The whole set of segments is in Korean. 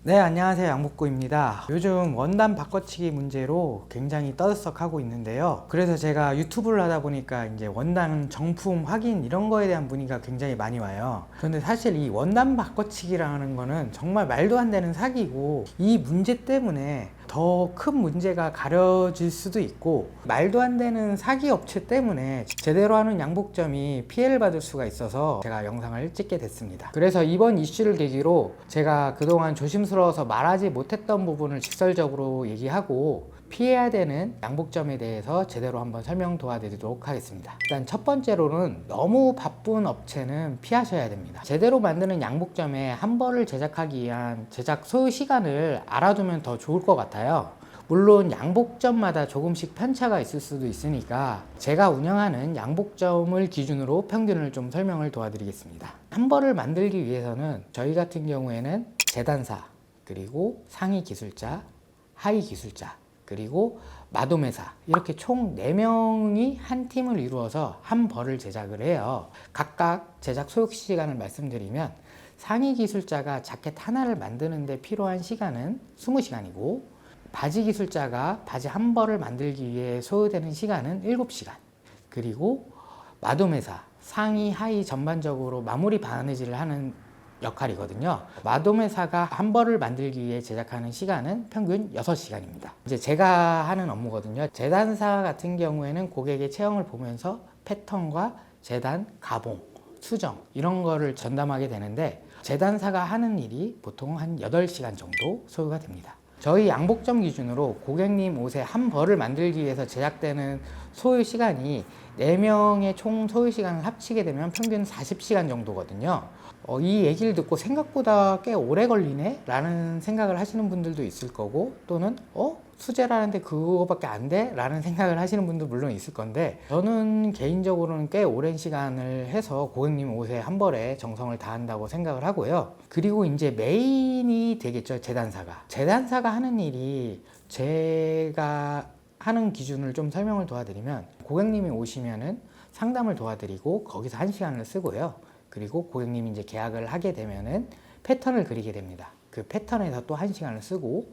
네, 안녕하세요. 양복구입니다. 요즘 원단 바꿔치기 문제로 굉장히 떠들썩하고 있는데요. 그래서 제가 유튜브를 하다 보니까 이제 원단 정품 확인 이런 거에 대한 문의가 굉장히 많이 와요. 그런데 사실 이 원단 바꿔치기라는 거는 정말 말도 안 되는 사기고, 이 문제 때문에 더 큰 문제가 가려질 수도 있고, 말도 안 되는 사기 업체 때문에 제대로 하는 양복점이 피해를 받을 수가 있어서 제가 영상을 찍게 됐습니다. 그래서 이번 이슈를 계기로 제가 그동안 조심스러워서 말하지 못했던 부분을 직설적으로 얘기하고, 피해야 되는 양복점에 대해서 제대로 한번 설명 도와드리도록 하겠습니다. 일단 첫 번째로는 너무 바쁜 업체는 피하셔야 됩니다. 제대로 만드는 양복점에 한 벌을 제작하기 위한 제작 소요 시간을 알아두면 더 좋을 것 같아요. 물론 양복점마다 조금씩 편차가 있을 수도 있으니까 제가 운영하는 양복점을 기준으로 평균을 좀 설명을 도와드리겠습니다. 한 벌을 만들기 위해서는 저희 같은 경우에는 재단사, 그리고 상위 기술자, 하위 기술자, 그리고 마도매사, 이렇게 총 4명이 한 팀을 이루어서 한 벌을 제작을 해요. 각각 제작 소요 시간을 말씀드리면, 상위 기술자가 자켓 하나를 만드는데 필요한 시간은 20시간이고, 바지 기술자가 바지 한 벌을 만들기 위해 소요되는 시간은 7시간, 그리고 마도매사, 상의 하의 전반적으로 마무리 바느질을 하는 역할이거든요. 마도매사가 한 벌을 만들기 위해 제작하는 시간은 평균 6시간입니다. 이제 제가 하는 업무거든요. 재단사 같은 경우에는 고객의 체형을 보면서 패턴과 재단, 가봉, 수정 이런 거를 전담하게 되는데, 재단사가 하는 일이 보통 한 8시간 정도 소요가 됩니다. 저희 양복점 기준으로 고객님 옷의 한 벌을 만들기 위해서 제작되는 소요 시간이 4명의 총 소요 시간을 합치게 되면 평균 40시간 정도거든요. 이 얘기를 듣고 생각보다 꽤 오래 걸리네? 라는 생각을 하시는 분들도 있을 거고, 또는 수제라는데 그거밖에 안 돼? 라는 생각을 하시는 분도 물론 있을 건데, 저는 개인적으로는 꽤 오랜 시간을 해서 고객님 옷에 한 벌에 정성을 다한다고 생각을 하고요. 그리고 이제 메인이 되겠죠, 재단사가. 재단사가 하는 일이, 제가 하는 기준을 좀 설명을 도와드리면, 고객님이 오시면은 상담을 도와드리고 거기서 1시간을 쓰고요. 그리고 고객님이 이제 계약을 하게 되면은 패턴을 그리게 됩니다. 그 패턴에서 또 1시간을 쓰고,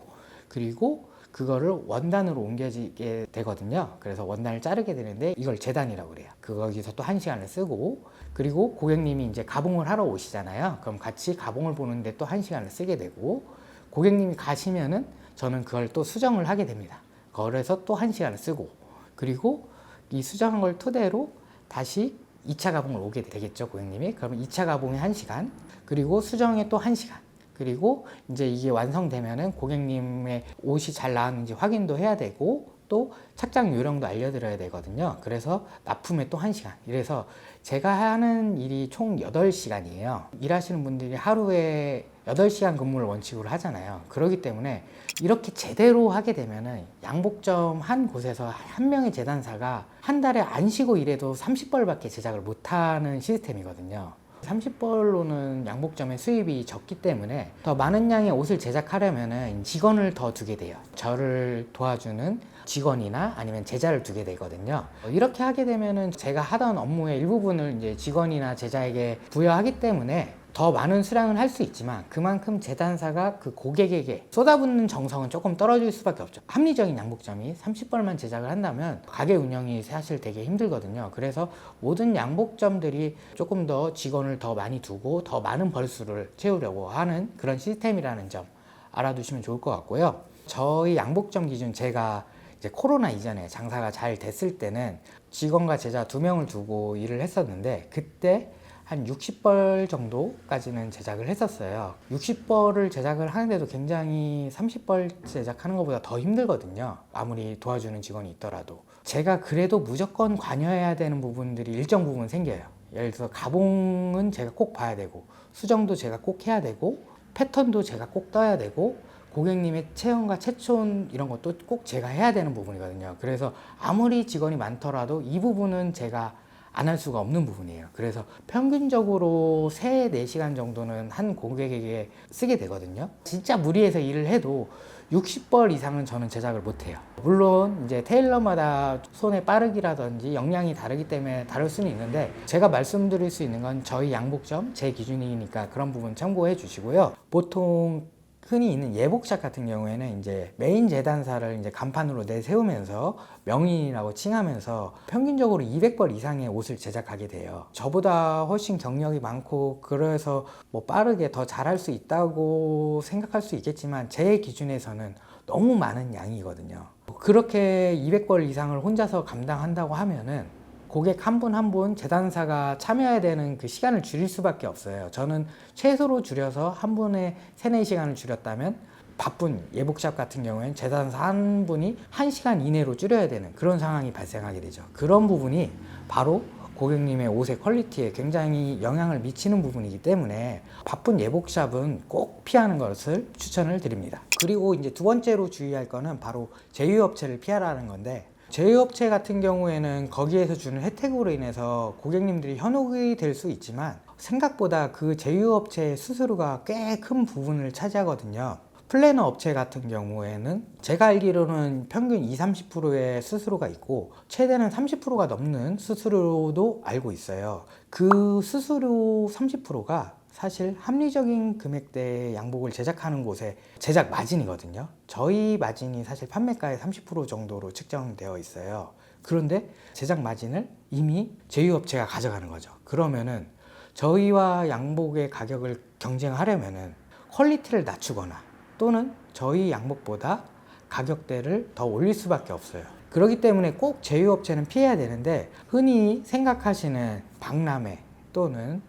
그리고 그거를 원단으로 옮겨지게 되거든요. 그래서 원단을 자르게 되는데 이걸 재단이라고 그래요. 거기서 또 1시간을 쓰고, 그리고 고객님이 이제 가봉을 하러 오시잖아요. 그럼 같이 가봉을 보는데 또 1시간을 쓰게 되고, 고객님이 가시면은 저는 그걸 또 수정을 하게 됩니다. 그래서 또 1시간을 쓰고, 그리고 이 수정한 걸 토대로 다시 2차 가봉을 오게 되겠죠, 고객님이. 그러면 2차 가봉에 1시간, 그리고 수정에 또 1시간, 그리고 이제 이게 완성되면은 고객님의 옷이 잘 나왔는지 확인도 해야 되고, 또 착장 요령도 알려드려야 되거든요. 그래서 납품에 또 1시간. 이래서 제가 하는 일이 총 8시간이에요. 일하시는 분들이 하루에 8시간 근무를 원칙으로 하잖아요. 그렇기 때문에 이렇게 제대로 하게 되면은 양복점 한 곳에서 한 명의 재단사가 한 달에 안 쉬고 일해도 30벌밖에 제작을 못하는 시스템이거든요. 30벌로는 양복점의 수입이 적기 때문에 더 많은 양의 옷을 제작하려면 직원을 더 두게 돼요. 저를 도와주는 직원이나 아니면 제자를 두게 되거든요. 이렇게 하게 되면은 제가 하던 업무의 일부분을 이제 직원이나 제자에게 부여하기 때문에 더 많은 수량을 할 수 있지만, 그만큼 재단사가 그 고객에게 쏟아붓는 정성은 조금 떨어질 수밖에 없죠. 합리적인 양복점이 30벌만 제작을 한다면 가게 운영이 사실 되게 힘들거든요. 그래서 모든 양복점들이 조금 더 직원을 더 많이 두고 더 많은 벌수를 채우려고 하는 그런 시스템이라는 점 알아두시면 좋을 것 같고요. 저희 양복점 기준, 제가 이제 코로나 이전에 장사가 잘 됐을 때는 직원과 제자 2명을 두고 일을 했었는데, 그때 한 60벌 정도까지는 제작을 했었어요. 60벌을 제작을 하는데도 굉장히 30벌 제작하는 것보다 더 힘들거든요. 아무리 도와주는 직원이 있더라도. 제가 그래도 무조건 관여해야 되는 부분들이 일정 부분 생겨요. 예를 들어서 가봉은 제가 꼭 봐야 되고, 수정도 제가 꼭 해야 되고, 패턴도 제가 꼭 떠야 되고, 고객님의 체형과 체촌 이런 것도 꼭 제가 해야 되는 부분이거든요. 그래서 아무리 직원이 많더라도 이 부분은 제가 안 할 수가 없는 부분이에요. 그래서 평균적으로 3, 4시간 정도는 한 고객에게 쓰게 되거든요. 진짜 무리해서 일을 해도 60벌 이상은 저는 제작을 못해요. 물론 이제 테일러마다 손의 빠르기라든지 역량이 다르기 때문에 다를 수는 있는데, 제가 말씀드릴 수 있는 건 저희 양복점 제 기준이니까 그런 부분 참고해 주시고요. 보통 흔히 있는 예복샵 같은 경우에는 이제 메인 재단사를 이제 간판으로 내세우면서 명인이라고 칭하면서 평균적으로 200벌 이상의 옷을 제작하게 돼요. 저보다 훨씬 경력이 많고 그래서 뭐 빠르게 더 잘할 수 있다고 생각할 수 있겠지만 제 기준에서는 너무 많은 양이거든요. 그렇게 200벌 이상을 혼자서 감당한다고 하면은 고객 한 분 한 분 재단사가 참여해야 되는 그 시간을 줄일 수밖에 없어요. 저는 최소로 줄여서 한 분에 3, 4시간을 줄였다면 바쁜 예복샵 같은 경우에는 재단사 한 분이 1시간 이내로 줄여야 되는 그런 상황이 발생하게 되죠. 그런 부분이 바로 고객님의 옷의 퀄리티에 굉장히 영향을 미치는 부분이기 때문에 바쁜 예복샵은 꼭 피하는 것을 추천을 드립니다. 그리고 이제 두 번째로 주의할 거는 바로 제휴업체를 피하라는 건데, 제휴업체 같은 경우에는 거기에서 주는 혜택으로 인해서 고객님들이 현혹이 될 수 있지만 생각보다 그 제휴업체의 수수료가 꽤 큰 부분을 차지하거든요. 플래너 업체 같은 경우에는 제가 알기로는 평균 20-30%의 수수료가 있고 최대는 30%가 넘는 수수료도 알고 있어요. 그 수수료 30%가 사실 합리적인 금액대의 양복을 제작하는 곳의 제작 마진이거든요. 저희 마진이 사실 판매가의 30% 정도로 측정되어 있어요. 그런데 제작 마진을 이미 제휴업체가 가져가는 거죠. 그러면은 저희와 양복의 가격을 경쟁하려면은 퀄리티를 낮추거나 또는 저희 양복보다 가격대를 더 올릴 수밖에 없어요. 그렇기 때문에 꼭 제휴업체는 피해야 되는데, 흔히 생각하시는 박람회 또는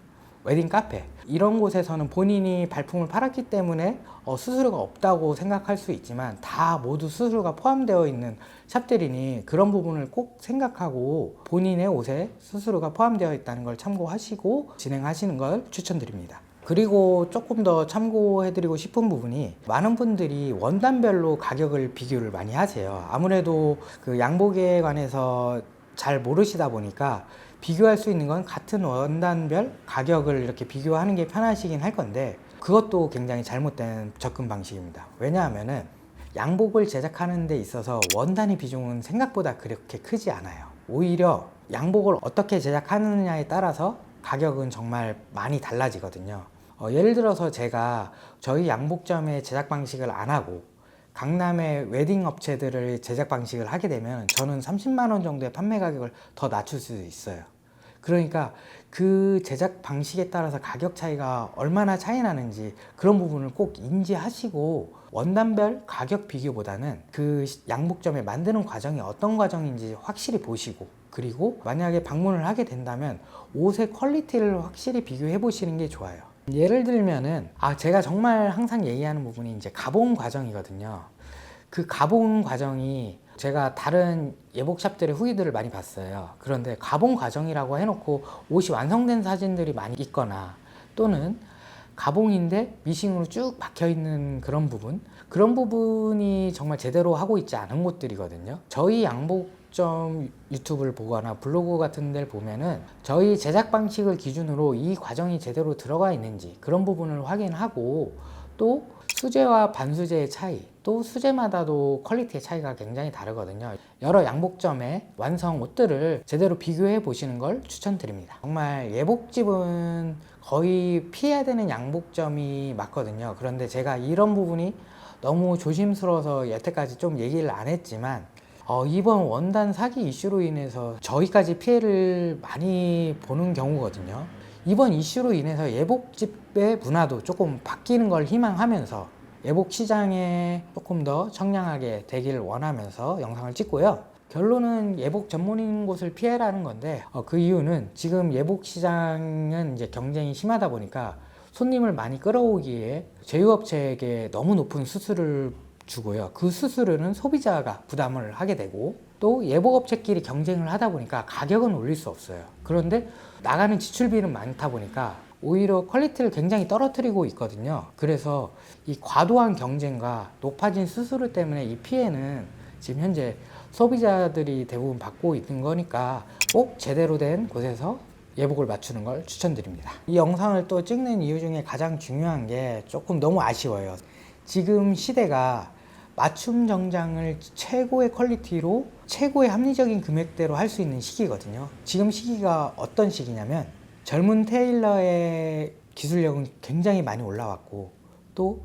웨딩 카페 이런 곳에서는 본인이 발품을 팔았기 때문에 수수료가 없다고 생각할 수 있지만 다 모두 수수료가 포함되어 있는 샵들이니 그런 부분을 꼭 생각하고 본인의 옷에 수수료가 포함되어 있다는 걸 참고하시고 진행하시는 걸 추천드립니다. 그리고 조금 더 참고해드리고 싶은 부분이, 많은 분들이 원단별로 가격을 비교를 많이 하세요. 아무래도 그 양복에 관해서 잘 모르시다 보니까 비교할 수 있는 건 같은 원단별 가격을 이렇게 비교하는 게 편하시긴 할 건데, 그것도 굉장히 잘못된 접근 방식입니다. 왜냐하면은 양복을 제작하는 데 있어서 원단의 비중은 생각보다 그렇게 크지 않아요. 오히려 양복을 어떻게 제작하느냐에 따라서 가격은 정말 많이 달라지거든요. 예를 들어서 제가 저희 양복점의 제작 방식을 안 하고 강남의 웨딩 업체들을 제작 방식을 하게 되면 저는 30만 원 정도의 판매 가격을 더 낮출 수 있어요. 그러니까 그 제작 방식에 따라서 가격 차이가 얼마나 차이 나는지 그런 부분을 꼭 인지하시고, 원단별 가격 비교보다는 그 양복점에 만드는 과정이 어떤 과정인지 확실히 보시고, 그리고 만약에 방문을 하게 된다면 옷의 퀄리티를 확실히 비교해 보시는 게 좋아요. 예를 들면은 제가 정말 항상 얘기하는 부분이 이제 가봉 과정이거든요. 그 가봉 과정이 제가 다른 예복샵들의 후기들을 많이 봤어요. 그런데 가봉 과정이라고 해놓고 옷이 완성된 사진들이 많이 있거나, 또는 가봉인데 미싱으로 쭉 박혀있는 그런 부분이 정말 제대로 하고 있지 않은 곳들이거든요. 저희 양복점 유튜브를 보거나 블로그 같은 데를 보면은 저희 제작 방식을 기준으로 이 과정이 제대로 들어가 있는지 그런 부분을 확인하고, 또 수제와 반수제의 차이, 또 수제마다도 퀄리티의 차이가 굉장히 다르거든요. 여러 양복점의 완성 옷들을 제대로 비교해 보시는 걸 추천드립니다. 정말 예복집은 거의 피해야 되는 양복점이 맞거든요. 그런데 제가 이런 부분이 너무 조심스러워서 여태까지 좀 얘기를 안 했지만, 이번 원단 사기 이슈로 인해서 저희까지 피해를 많이 보는 경우거든요. 이번 이슈로 인해서 예복집의 문화도 조금 바뀌는 걸 희망하면서 예복 시장에 조금 더 청량하게 되기를 원하면서 영상을 찍고요. 결론은 예복 전문인 곳을 피해라는 건데, 그 이유는 지금 예복 시장은 이제 경쟁이 심하다 보니까 손님을 많이 끌어오기에 제휴업체에게 너무 높은 수수료를 주고요. 그 수수료는 소비자가 부담을 하게 되고, 또 예복업체끼리 경쟁을 하다 보니까 가격은 올릴 수 없어요. 그런데 나가는 지출비는 많다 보니까 오히려 퀄리티를 굉장히 떨어뜨리고 있거든요. 그래서 이 과도한 경쟁과 높아진 수수료 때문에 이 피해는 지금 현재 소비자들이 대부분 받고 있는 거니까 꼭 제대로 된 곳에서 예복을 맞추는 걸 추천드립니다. 이 영상을 또 찍는 이유 중에 가장 중요한 게 조금 너무 아쉬워요. 지금 시대가 맞춤 정장을 최고의 퀄리티로 최고의 합리적인 금액대로 할 수 있는 시기거든요. 지금 시기가 어떤 시기냐면, 젊은 테일러의 기술력은 굉장히 많이 올라왔고, 또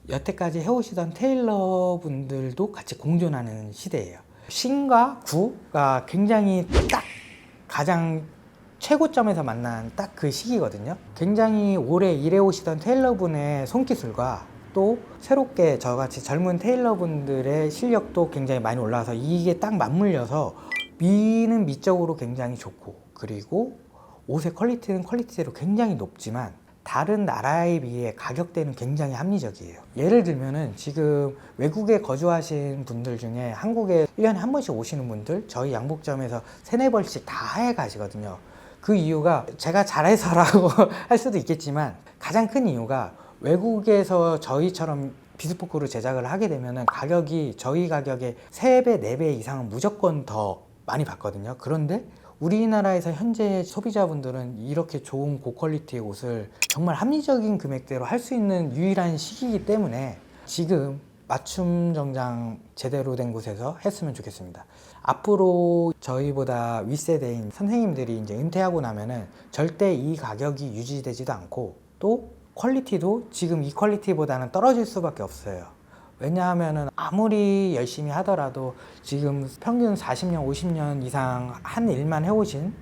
여태까지 해오시던 테일러분들도 같이 공존하는 시대예요. 신과 구가 굉장히 딱 가장 최고점에서 만난 딱 그 시기거든요. 굉장히 오래 일해오시던 테일러분의 손기술과 또 새롭게 저같이 젊은 테일러분들의 실력도 굉장히 많이 올라와서 이게 딱 맞물려서 미는 미적으로 굉장히 좋고, 그리고 옷의 퀄리티는 퀄리티대로 굉장히 높지만 다른 나라에 비해 가격대는 굉장히 합리적이에요. 예를 들면은 지금 외국에 거주하신 분들 중에 한국에 1년에 한 번씩 오시는 분들 저희 양복점에서 3-4벌씩 다 해 가시거든요. 그 이유가 제가 잘해서라고 할 수도 있겠지만 가장 큰 이유가 외국에서 저희처럼 비스포크로 제작을 하게 되면은 가격이 저희 가격의 3배, 4배 이상은 무조건 더 많이 받거든요. 그런데 우리나라에서 현재 소비자분들은 이렇게 좋은 고퀄리티의 옷을 정말 합리적인 금액대로 할 수 있는 유일한 시기이기 때문에 지금 맞춤 정장 제대로 된 곳에서 했으면 좋겠습니다. 앞으로 저희보다 윗세대인 선생님들이 이제 은퇴하고 나면은 절대 이 가격이 유지되지도 않고 또 퀄리티도 지금 이 퀄리티보다는 떨어질 수밖에 없어요. 왜냐하면은 아무리 열심히 하더라도 지금 평균 40년, 50년 이상 한 일만 해오신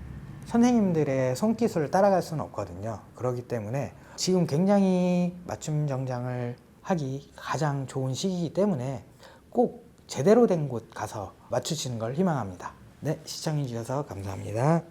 선생님들의 손기술을 따라갈 수는 없거든요. 그렇기 때문에 지금 굉장히 맞춤 정장을 하기 가장 좋은 시기이기 때문에 꼭 제대로 된 곳 가서 맞추시는 걸 희망합니다. 네, 시청해 주셔서 감사합니다.